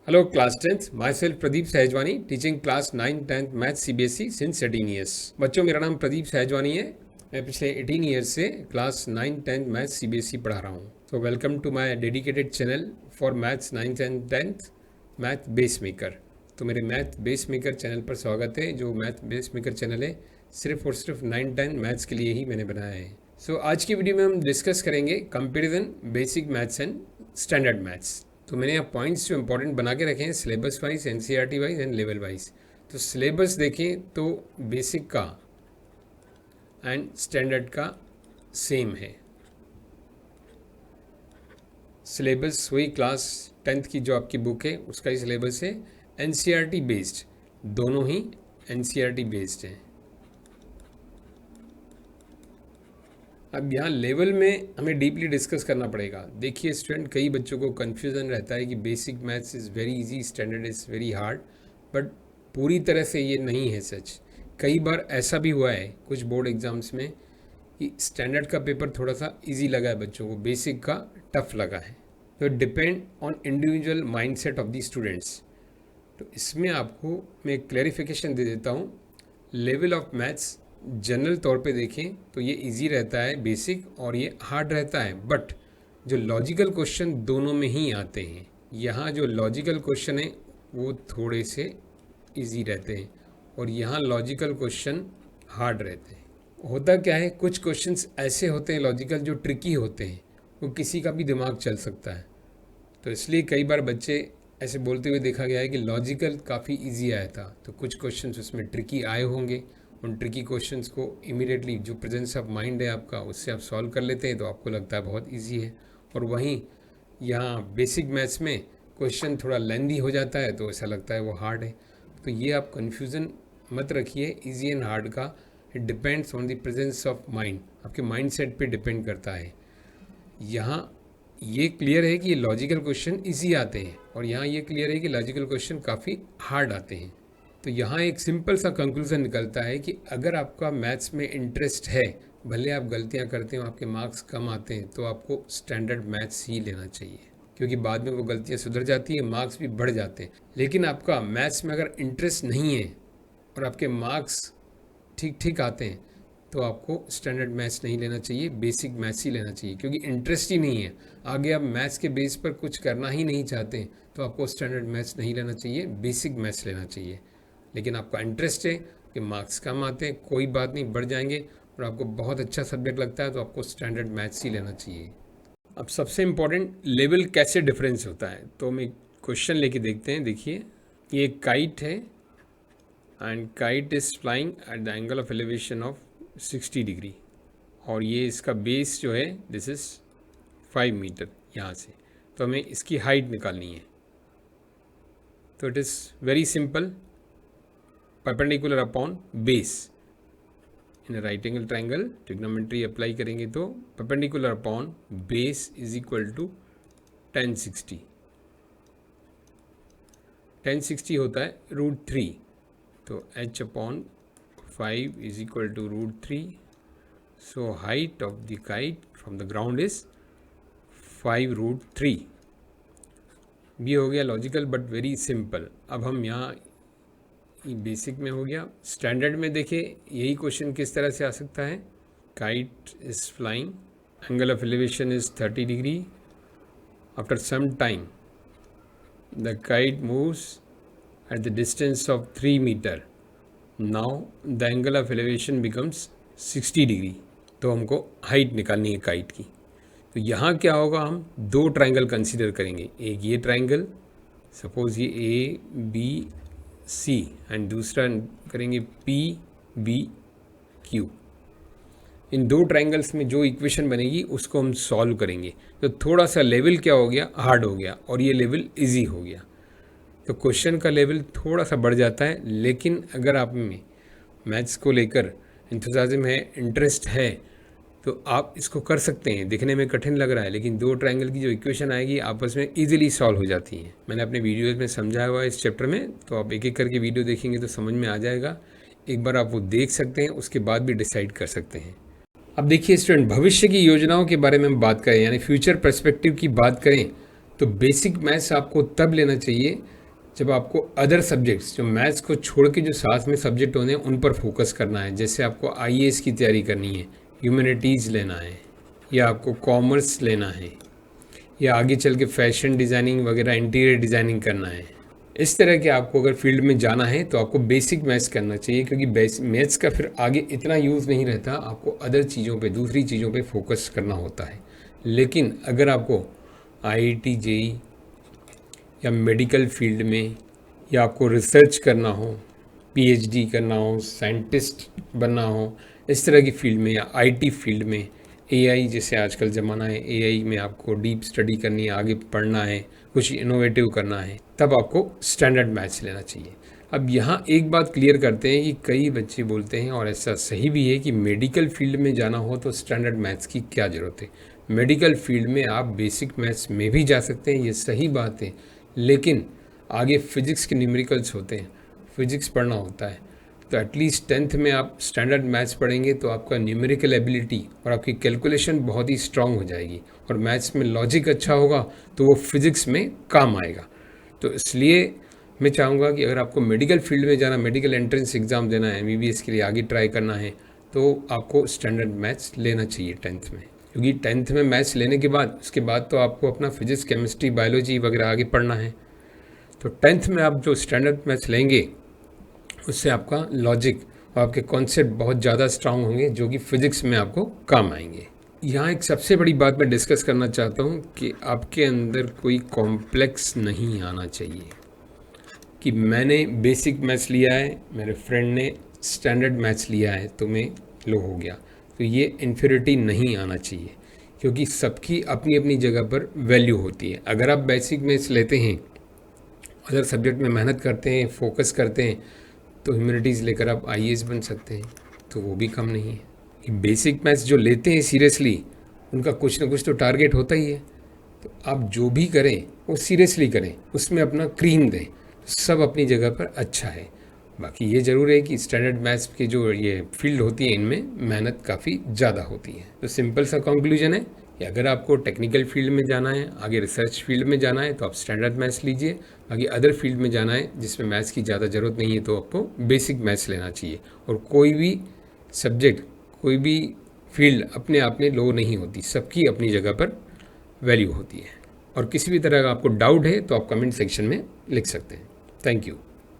Hello, class 10th. Myself Pradeep Sahajwani, teaching class 9, 10th Math CBSE since 18 years. बच्चों, मेरा नाम प्रदीप सहजवानी है। मैं पिछले 18 ईयर्स से क्लास 9, 10th मैथ CBSE पढ़ा रहा हूँ। तो welcome to my dedicated channel for maths 9th and 10th math base maker. तो मेरे मैथ बेस मेकर चैनल पर स्वागत है। जो मैथ बेस मेकर चैनल है सिर्फ और सिर्फ 9, 10 मैथ्स के लिए ही मैंने बनाया है। सो आज की वीडियो में हम डिस्कस करेंगे comparison basic maths and standard maths. तो मैंने यहाँ पॉइंट्स जो इंपॉर्टेंट बना के रखे हैं syllabus wise, NCERT wise and level wise. तो सिलेबस देखें तो बेसिक का एंड स्टैंडर्ड का सेम है। सिलेबस वही क्लास 10th की जो आपकी बुक है उसका ही सिलेबस है। एनसीईआरटी बेस्ड, दोनों ही एनसीईआरटी बेस्ड हैं। अब यहाँ लेवल में हमें डीपली डिस्कस करना पड़ेगा। देखिए स्टूडेंट, कई बच्चों को कन्फ्यूज़न रहता है कि basic maths is very easy, standard is very hard, but पूरी तरह से ये नहीं है सच। कई बार ऐसा भी हुआ है कुछ बोर्ड एग्ज़ाम्स में कि स्टैंडर्ड का पेपर थोड़ा सा इजी लगा है बच्चों को, बेसिक का टफ लगा है। तो depend on individual mindset of the students. तो इसमें आपको मैं क्लैरिफिकेशन दे देता हूँ। लेवल ऑफ मैथ्स जनरल तौर पे देखें तो ये इजी रहता है बेसिक, और ये हार्ड रहता है, बट जो लॉजिकल क्वेश्चन दोनों में ही आते हैं। यहाँ जो लॉजिकल क्वेश्चन है वो थोड़े से इजी रहते हैं और यहाँ लॉजिकल क्वेश्चन हार्ड रहते हैं। होता क्या है, कुछ क्वेश्चंस ऐसे होते हैं लॉजिकल जो ट्रिकी होते हैं, वो किसी का भी दिमाग चल सकता है। तो इसलिए कई बार बच्चे ऐसे बोलते हुए देखा गया है कि लॉजिकल काफ़ी इजी आया था, तो कुछ क्वेश्चंस उसमें ट्रिकी आए होंगे। उन ट्रिकी क्वेश्चंस को इमीडिएटली जो प्रेजेंस ऑफ माइंड है आपका उससे आप सॉल्व कर लेते हैं, तो आपको लगता है बहुत इजी है। और वहीं यहाँ बेसिक मैथ्स में क्वेश्चन थोड़ा लेंदी हो जाता है तो ऐसा लगता है वो हार्ड है। तो ये आप कन्फ्यूज़न मत रखिए इजी एंड हार्ड का। It depends on the presence of mind, आपके माइंड सेट पर डिपेंड करता है। यहाँ ये क्लियर है कि ये लॉजिकल क्वेश्चन इजी आते हैं और यहाँ ये क्लियर है कि लॉजिकल क्वेश्चन काफ़ी हार्ड आते हैं। तो यहाँ एक सिंपल सा कंक्लूजन निकलता है कि अगर आपका मैथ्स में इंटरेस्ट है, भले आप गलतियाँ करते हो, आपके मार्क्स कम आते हैं, तो आपको स्टैंडर्ड मैथ्स ही लेना चाहिए, क्योंकि बाद में वो गलतियाँ सुधर जाती हैं, मार्क्स भी बढ़ जाते हैं। लेकिन आपका मैथ्स में अगर इंटरेस्ट नहीं है और आपके मार्क्स ठीक ठीक आते हैं, तो आपको स्टैंडर्ड मैथ्स नहीं लेना चाहिए, बेसिक मैथ्स ही लेना चाहिए। क्योंकि इंटरेस्ट ही नहीं है, आगे आप मैथ्स के बेस पर कुछ करना ही नहीं चाहते, तो आपको स्टैंडर्ड मैथ्स नहीं लेना चाहिए, बेसिक मैथ्स लेना चाहिए। लेकिन आपका इंटरेस्ट है कि मार्क्स कम आते हैं, कोई बात नहीं, बढ़ जाएंगे, और आपको बहुत अच्छा सब्जेक्ट लगता है, तो आपको स्टैंडर्ड मैथ्स ही लेना चाहिए। अब सबसे इम्पॉर्टेंट, लेवल कैसे डिफरेंस होता है, तो हम एक क्वेश्चन लेके देखते हैं। देखिए, ये एक काइट है and kite is flying at the angle of elevation of 60 degree, और ये इसका बेस जो है दिस इज़ 5 मीटर यहाँ से। तो हमें इसकी हाइट निकालनी है। तो it is very simple, perpendicular upon base. In right angle triangle trigonometry apply करेंगे तो perpendicular upon base is equal to 1060। 1060 होता है √3, तो h upon 5 is equal to √3। So height of the kite from the ground is 5√3। भी हो गया logical but very simple. अब हम यहाँ बेसिक में हो गया। स्टैंडर्ड में देखिए यही क्वेश्चन किस तरह से आ सकता है। Kite is flying, angle of elevation is 30 degree. After some time the kite moves at the distance of 3 metre. Now the angle of elevation becomes 60 degree. तो हमको हाइट निकालनी है काइट की। तो यहाँ क्या होगा, हम दो ट्राइंगल कंसीडर करेंगे। एक ये ट्राइंगल, सपोज ये ABC, एंड दूसरा करेंगे PBQ। इन दो ट्राइंगल्स में जो इक्वेशन बनेगी उसको हम सॉल्व करेंगे। तो थोड़ा सा लेवल क्या हो गया, हार्ड हो गया, और ये लेवल इजी हो गया। तो क्वेश्चन का लेवल थोड़ा सा बढ़ जाता है। लेकिन अगर आप में मैथ्स को लेकर एंथुसियाज्म है, इंटरेस्ट है, तो आप इसको कर सकते हैं। दिखने में कठिन लग रहा है, लेकिन दो ट्रायंगल की जो इक्वेशन आएगी आपस में इजीली सॉल्व हो जाती है। मैंने अपने वीडियोज़ में समझाया हुआ है इस चैप्टर में, तो आप एक एक करके वीडियो देखेंगे तो समझ में आ जाएगा। एक बार आप वो देख सकते हैं, उसके बाद भी डिसाइड कर सकते हैं। अब देखिए स्टूडेंट, भविष्य की योजनाओं के बारे में हम बात करें, यानी फ्यूचर पर्सपेक्टिव की बात करें, तो बेसिक मैथ्स आपको तब लेना चाहिए जब आपको अदर सब्जेक्ट्स, जो मैथ्स को छोड़ के जो साथ में सब्जेक्ट होने हैं उन पर फोकस करना है। जैसे आपको आईएएस की तैयारी करनी है, ह्यूमैनिटीज़ लेना है, या आपको कॉमर्स लेना है, या आगे चल के फैशन डिज़ाइनिंग वगैरह इंटीरियर डिज़ाइनिंग करना है। इस तरह के आपको अगर फील्ड में जाना है तो आपको बेसिक मैथ्स करना चाहिए, क्योंकि मैथ्स का फिर आगे इतना यूज़ नहीं रहता, आपको अदर चीज़ों पे, दूसरी चीज़ों पे फोकस करना होता है। लेकिन अगर आपको आईआईटी जेई या मेडिकल फील्ड में, या आपको रिसर्च करना हो, पीएचडी करना हो, साइंटिस्ट बनना हो, इस तरह की फील्ड में, या आईटी फील्ड में, एआई जैसे आजकल ज़माना है, एआई में आपको डीप स्टडी करनी है, आगे पढ़ना है, कुछ इनोवेटिव करना है, तब आपको स्टैंडर्ड मैथ्स लेना चाहिए। अब यहाँ एक बात क्लियर करते हैं कि कई बच्चे बोलते हैं, और ऐसा सही भी है, कि मेडिकल फील्ड में जाना हो तो स्टैंडर्ड मैथ्स की क्या ज़रूरत है। मेडिकल फील्ड में आप बेसिक मैथ्स में भी जा सकते हैं, ये सही बात है, लेकिन आगे फिजिक्स के न्यूमेरिकल्स होते हैं, फिजिक्स पढ़ना होता है, तो एटलीस्ट 10th में आप स्टैंडर्ड मैथ्स पढ़ेंगे तो आपका न्यूमेरिकल एबिलिटी और आपकी कैलकुलेशन बहुत ही स्ट्रांग हो जाएगी, और मैथ्स में लॉजिक अच्छा होगा तो वो फिज़िक्स में काम आएगा। तो इसलिए मैं चाहूँगा कि अगर आपको मेडिकल फील्ड में जाना, मेडिकल एंट्रेंस एग्ज़ाम देना है, एमबीबीएस के लिए आगे ट्राई करना है, तो आपको स्टैंडर्ड मैथ्स लेना चाहिए 10th में, क्योंकि 10th में मैथ्स लेने के बाद, उसके बाद तो आपको अपना फिजिक्स, केमिस्ट्री, बायोलॉजी वगैरह आगे पढ़ना है। तो 10th में आप जो स्टैंडर्ड मैथ्स लेंगे उससे आपका लॉजिक और आपके कॉन्सेप्ट बहुत ज़्यादा स्ट्रांग होंगे, जो कि फिज़िक्स में आपको काम आएंगे। यहाँ एक सबसे बड़ी बात मैं डिस्कस करना चाहता हूँ कि आपके अंदर कोई कॉम्प्लेक्स नहीं आना चाहिए कि मैंने बेसिक मैथ्स लिया है, मेरे फ्रेंड ने स्टैंडर्ड मैथ्स लिया है तो मैं लो हो गया। तो ये इन्फीरियरिटी नहीं आना चाहिए, क्योंकि सबकी अपनी अपनी जगह पर वैल्यू होती है। अगर आप बेसिक मैथ्स लेते हैं, अदर सब्जेक्ट में मेहनत करते हैं, फोकस करते हैं, तो ह्यूमैनिटीज़ लेकर आप आईएएस बन सकते हैं, तो वो भी कम नहीं है। बेसिक मैथ्स जो लेते हैं सीरियसली, उनका कुछ ना कुछ तो टारगेट होता ही है। तो आप जो भी करें वो सीरियसली करें, उसमें अपना क्रीम दें, सब अपनी जगह पर अच्छा है। बाकी ये ज़रूर है कि स्टैंडर्ड मैथ्स की जो ये फील्ड होती है, इनमें मेहनत काफ़ी ज़्यादा होती है। तो सिंपल सा कंक्लूजन है कि अगर आपको टेक्निकल फील्ड में जाना है, आगे रिसर्च फील्ड में जाना है, तो आप स्टैंडर्ड मैथ्स लीजिए। बाकी अदर फील्ड में जाना है जिसमें मैथ्स की ज़्यादा ज़रूरत नहीं है, तो आपको बेसिक मैथ्स लेना चाहिए। और कोई भी सब्जेक्ट, कोई भी फील्ड अपने आप में लो नहीं होती, सबकी अपनी जगह पर वैल्यू होती है। और किसी भी तरह का आपको डाउट है तो आप कमेंट सेक्शन में लिख सकते हैं। Thank you.